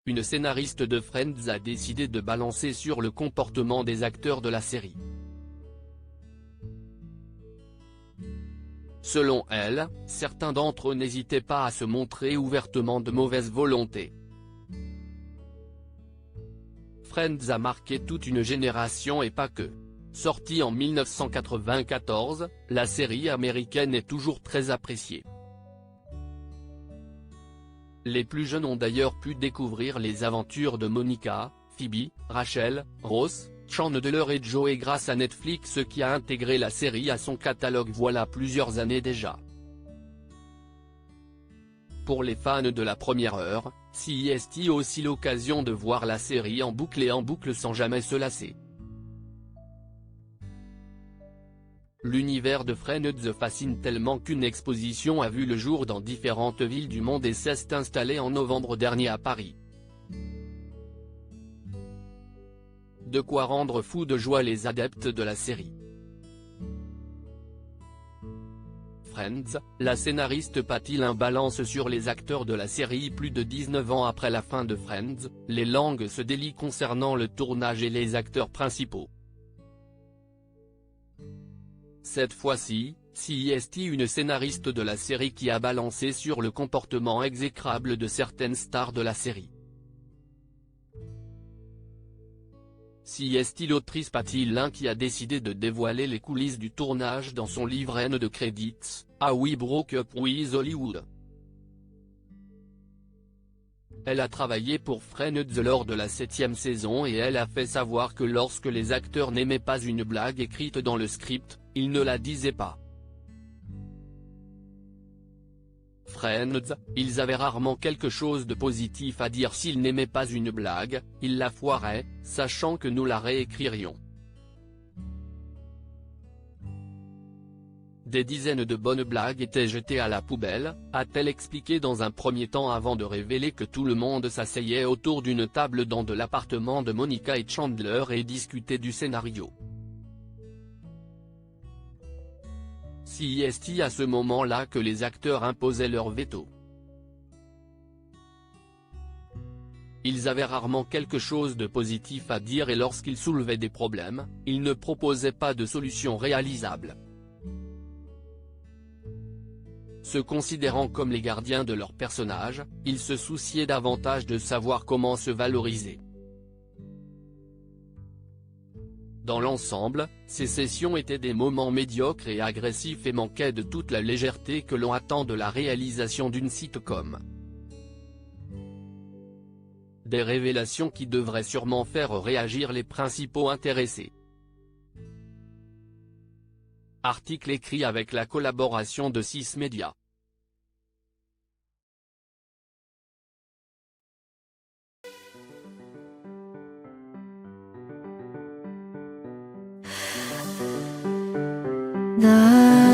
une scénariste de Friends a décidé de balancer sur le comportement des acteurs de la série. Selon elle, certains d'entre eux n'hésitaient pas à se montrer ouvertement de mauvaise volonté. Friends a marqué toute une génération et pas que. Sortie en 1994, la série américaine est toujours très appréciée. Les plus jeunes ont d'ailleurs pu découvrir les aventures de Monica, Phoebe, Rachel, Ross, Chandler et Joey grâce à Netflix qui a intégré la série à son catalogue voilà plusieurs années déjà. Pour les fans de la première heure, c'est aussi l'occasion de voir la série en boucle sans jamais se lasser. L'univers de Friends fascine tellement qu'une exposition a vu le jour dans différentes villes du monde et s'est installée en novembre dernier à Paris. De quoi rendre fous de joie les adeptes de la série. Friends, la scénariste Patty Lin balance sur les acteurs de la série. Plus de 19 ans après la fin de Friends, les langues se délient concernant le tournage et les acteurs principaux. Cette fois-ci, c'est une scénariste de la série qui a balancé sur le comportement exécrable de certaines stars de la série. C'est l'autrice Patty Lin qui a décidé de dévoiler les coulisses du tournage dans son livre de Credits, How We Broke Up With Hollywood. Elle a travaillé pour Friends lors de la 7e saison et elle a fait savoir que lorsque les acteurs n'aimaient pas une blague écrite dans le script, ils ne la disaient pas. Friends, ils avaient rarement quelque chose de positif à dire. S'ils n'aimaient pas une blague, ils la foiraient, sachant que nous la réécririons. Des dizaines de bonnes blagues étaient jetées à la poubelle, a-t-elle expliqué dans un premier temps avant de révéler que tout le monde s'asseyait autour d'une table dans de l'appartement de Monica et Chandler et discutait du scénario. C'est à ce moment-là que les acteurs imposaient leur veto. Ils avaient rarement quelque chose de positif à dire et lorsqu'ils soulevaient des problèmes, ils ne proposaient pas de solution réalisable. Se considérant comme les gardiens de leur personnage, ils se souciaient davantage de savoir comment se valoriser. Dans l'ensemble, ces sessions étaient des moments médiocres et agressifs et manquaient de toute la légèreté que l'on attend de la réalisation d'une sitcom. Des révélations qui devraient sûrement faire réagir les principaux intéressés. Article écrit avec la collaboration de 6 médias. 나